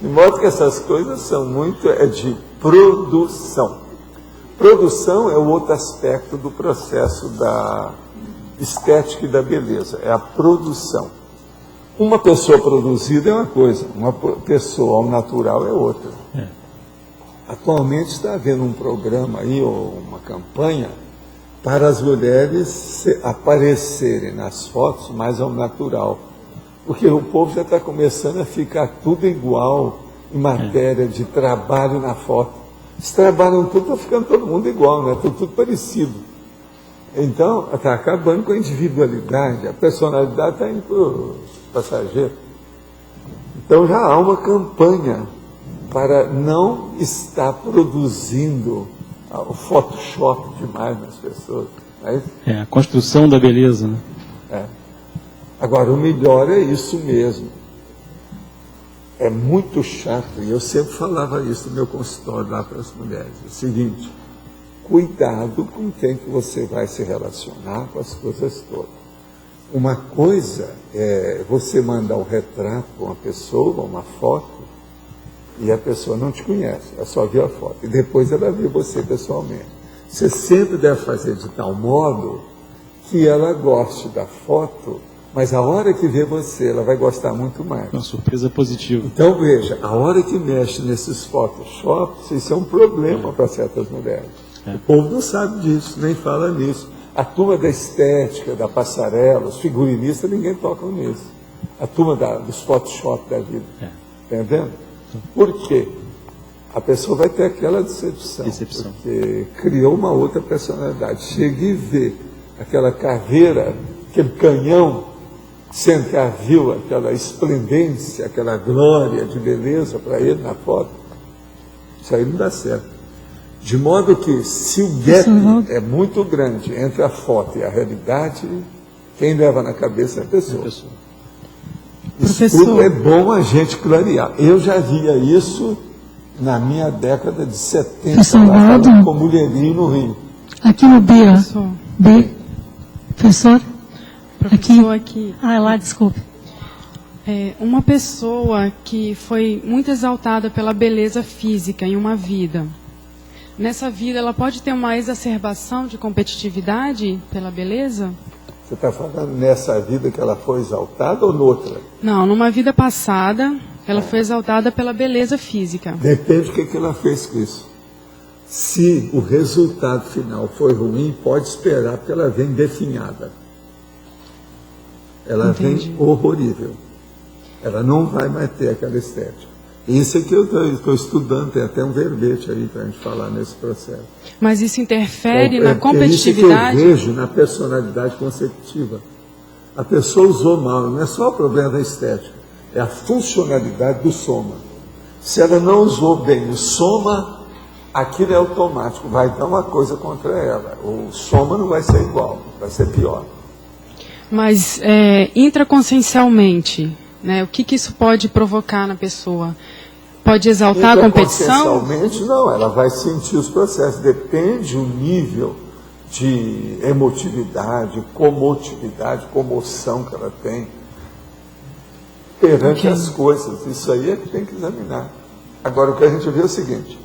De modo que essas coisas são muito de produção. Produção é o outro aspecto do processo da estética e da beleza, é a produção. Uma pessoa produzida é uma coisa, uma pessoa ao natural é outra. Atualmente está havendo um programa aí, ou uma campanha, para as mulheres aparecerem nas fotos mais ao natural. Porque o povo já está começando a ficar tudo igual em matéria de trabalho na foto. Eles trabalham tudo, está ficando todo mundo igual, né? Tudo parecido. Então, está acabando com a individualidade, a personalidade está indo para o passageiro. Então já há uma campanha para não estar produzindo o Photoshop demais nas pessoas. A construção da beleza, né? Agora, o melhor é isso mesmo. É muito chato, e eu sempre falava isso no meu consultório lá para as mulheres. É o seguinte, cuidado com quem que você vai se relacionar com as coisas todas. Uma coisa é você mandar um retrato para uma pessoa, uma foto, e a pessoa não te conhece, ela só viu a foto. E depois ela viu você pessoalmente. Você sempre deve fazer de tal modo que ela goste da foto, mas a hora que vê você, ela vai gostar muito mais. Uma surpresa positiva. Então, veja, a hora que mexe nesses Photoshops, isso é um problema para certas mulheres. O povo não sabe disso, nem fala nisso. A turma da estética, da passarela, os figurinistas, ninguém toca nisso. A turma dos Photoshop da vida. Entendendo? Por quê? A pessoa vai ter aquela decepção. Porque criou uma outra personalidade. Chega e vê aquela caveira, aquele canhão, sendo que a viu aquela esplendência, aquela glória de beleza para ele na foto. Isso aí não dá certo. De modo que, se o gap é muito grande entre a foto e a realidade, quem leva na cabeça é a pessoa. Isso tudo é bom a gente clarear. Eu já via isso na minha década de 70, lá com mulherinho no Rio. Aqui no B, professor? Aqui. Lá, desculpe. Uma pessoa que foi muito exaltada pela beleza física em uma vida, nessa vida ela pode ter uma exacerbação de competitividade pela beleza? Você está falando nessa vida que ela foi exaltada ou noutra? Não, numa vida passada, ela foi exaltada pela beleza física. Depende do que ela fez com isso. Se o resultado final foi ruim, pode esperar, porque ela vem definhada. Ela vem horrorível. Ela não vai mais ter aquela estética. Isso é que eu estou estudando, tem até um verbete aí para a gente falar nesse processo. Mas isso interfere na competitividade? É isso que eu vejo na personalidade conceptiva. A pessoa usou mal, não é só o problema da estética, é a funcionalidade do soma. Se ela não usou bem o soma, aquilo é automático, vai dar uma coisa contra ela. O soma não vai ser igual, vai ser pior. Mas intraconsciencialmente, né, o que isso pode provocar na pessoa? Pode exaltar a competição? Consciencialmente, não, ela vai sentir os processos. Depende o nível de emotividade, comotividade, comoção que ela tem perante as coisas. Isso aí é que tem que examinar. Agora, o que a gente vê é o seguinte: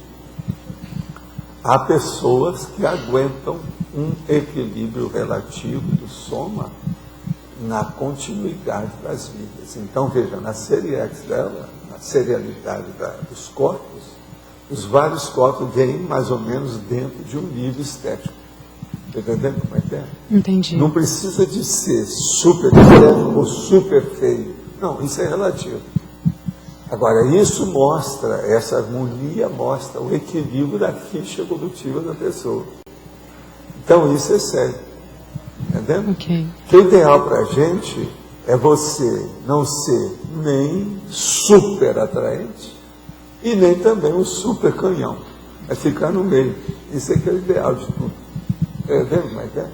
há pessoas que aguentam um equilíbrio relativo do soma na continuidade das vidas. Então, veja, na seriex dela, na serialidade dos corpos, os vários corpos vêm mais ou menos dentro de um nível estético. Está entendendo como é que é? Entendi. Não precisa de ser super estético ou super feio. Não, isso é relativo. Agora, isso mostra, essa harmonia mostra o equilíbrio da ficha evolutiva da pessoa. Então, isso é sério. Entendendo? Okay. O ideal para a gente é você não ser nem super atraente e nem também um super canhão. É ficar no meio. Isso é que é o ideal de tudo. Entendeu como é que é?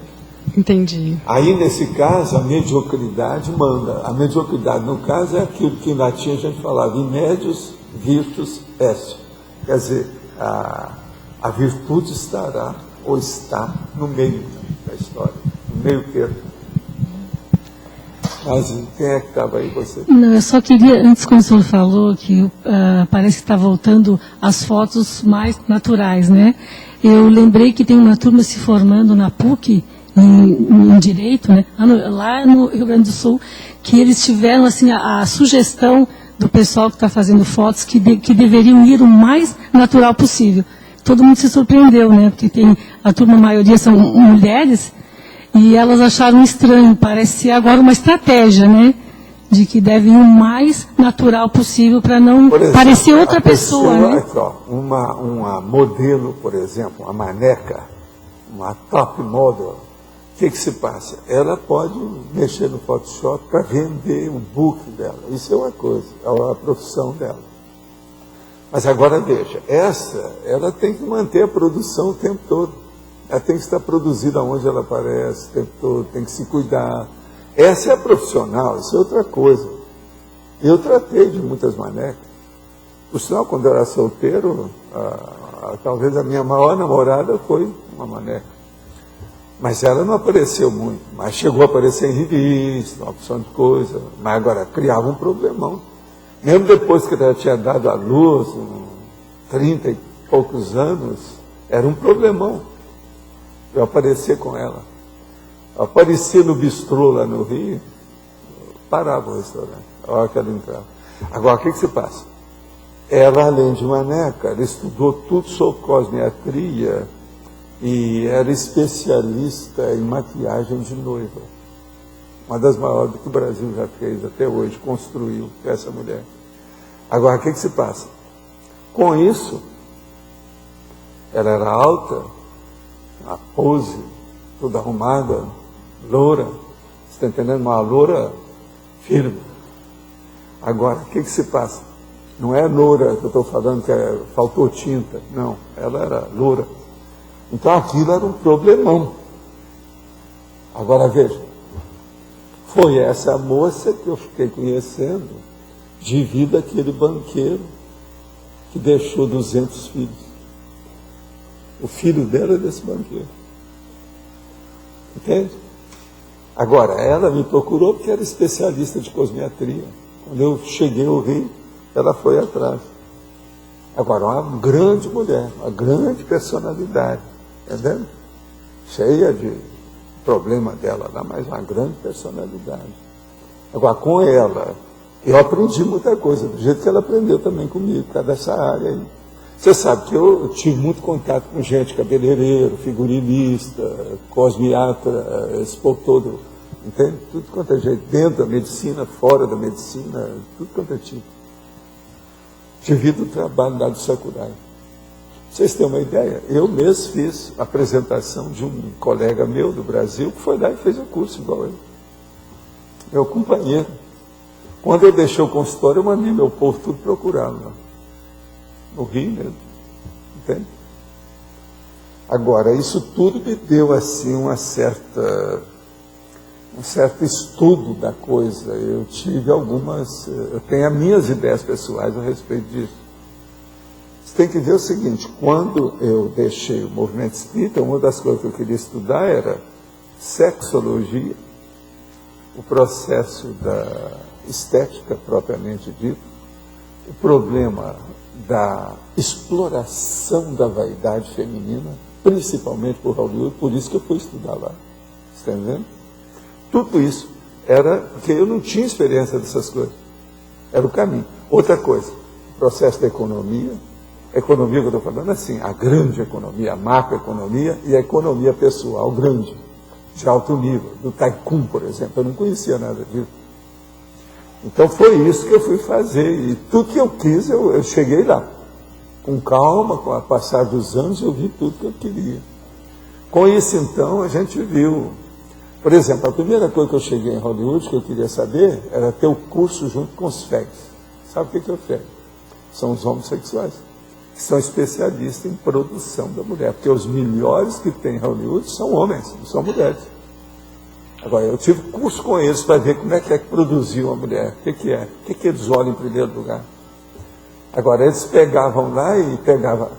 Entendi. Aí, nesse caso, a mediocridade manda. A mediocridade, no caso, é aquilo que em latim a gente falava, in medius virtus est. Quer dizer, a virtude estará ou está no meio da história, no meio termo. Mas quem é que estava aí, você? Não, eu só queria, antes quando o senhor falou que parece que está voltando as fotos mais naturais, né? Eu lembrei que tem uma turma se formando na PUC, em Direito, né? Lá no Rio Grande do Sul, que eles tiveram assim, a sugestão do pessoal que está fazendo fotos que deveriam ir o mais natural possível. Todo mundo se surpreendeu, né? Porque a turma, a maioria são mulheres, e elas acharam estranho. Parece ser agora uma estratégia, né? De que devem ir o mais natural possível para não parecer outra pessoa, né? Aqui, ó, uma modelo, por exemplo, uma maneca, uma top model, o que se passa? Ela pode mexer no Photoshop para vender o book dela. Isso é uma coisa, é a profissão dela. Mas agora veja, ela tem que manter a produção o tempo todo. Ela tem que estar produzida onde ela aparece o tempo todo, tem que se cuidar. Essa é a profissional, isso é outra coisa. Eu tratei de muitas manecas. Por sinal, quando eu era solteiro, talvez a minha maior namorada foi uma maneca. Mas ela não apareceu muito, mas chegou a aparecer em revista, uma opção de coisa. Mas agora criava um problemão. Mesmo depois que ela tinha dado à luz, 30 e poucos anos, era um problemão eu aparecer com ela. Eu aparecia no bistrô lá no Rio, parava o restaurante, a hora que ela entrava. Agora, o que se passa? Ela, além de maneca, ela estudou tudo sobre cosmetria e era especialista em maquiagem de noiva. Uma das maiores que o Brasil já fez até hoje, construiu essa mulher. Agora, o que se passa? Com isso, ela era alta, a pose, toda arrumada, loura, você está entendendo? Uma loura firme. Agora, o que se passa? Não é loura que eu estou falando que faltou tinta, não, ela era loura. Então aquilo era um problemão. Agora veja, foi essa moça que eu fiquei conhecendo, de vida aquele banqueiro que deixou 200 filhos. O filho dela é desse banqueiro. Entende? Agora, ela me procurou porque era especialista de cosmetria. Quando eu cheguei ao Rio, ela foi atrás. Agora, uma grande mulher, uma grande personalidade. Entendeu? Cheia de problema dela lá, mas uma grande personalidade. Agora, com ela, eu aprendi muita coisa, do jeito que ela aprendeu também comigo, por causa dessa área aí. Você sabe que eu tive muito contato com gente, cabeleireiro, figurinista, cosmiatra, esse povo todo, entende? Tudo quanto é jeito, dentro da medicina, fora da medicina, tudo quanto é tipo. Devido ao trabalho lá do Sakurai. Vocês têm uma ideia? Eu mesmo fiz a apresentação de um colega meu do Brasil, que foi lá e fez o curso igual ele. Meu companheiro. Quando eu deixei o consultório, eu mandei meu povo tudo procurá-lo lá. No Rio mesmo, entende? Agora, isso tudo me deu assim um certo estudo da coisa. Eu tenho as minhas ideias pessoais a respeito disso. Você tem que ver o seguinte, quando eu deixei o movimento espírita, uma das coisas que eu queria estudar era sexologia, o processo da estética propriamente dito, o problema da exploração da vaidade feminina, principalmente por Hollywood, por isso que eu fui estudar lá. Está entendendo? Tudo isso era porque eu não tinha experiência dessas coisas. Era o caminho. Outra coisa, o processo da economia. A economia que eu estou falando assim, a grande economia, a macroeconomia e a economia pessoal grande, de alto nível, do Tycoon, por exemplo. Eu não conhecia nada disso. Então foi isso que eu fui fazer, e tudo que eu quis, eu cheguei lá. Com calma, com o passar dos anos, eu vi tudo que eu queria. Com isso, então, a gente viu. Por exemplo, a primeira coisa que eu cheguei em Hollywood, que eu queria saber, era ter o curso junto com os FEGs. Sabe o que é o FEG? São os homossexuais, que são especialistas em produção da mulher, porque os melhores que tem em Hollywood são homens, não são mulheres. Agora, eu tive curso com eles para ver como é que produziu uma mulher, o que é, o que eles olham em primeiro lugar. Agora, eles pegavam lá e pegavam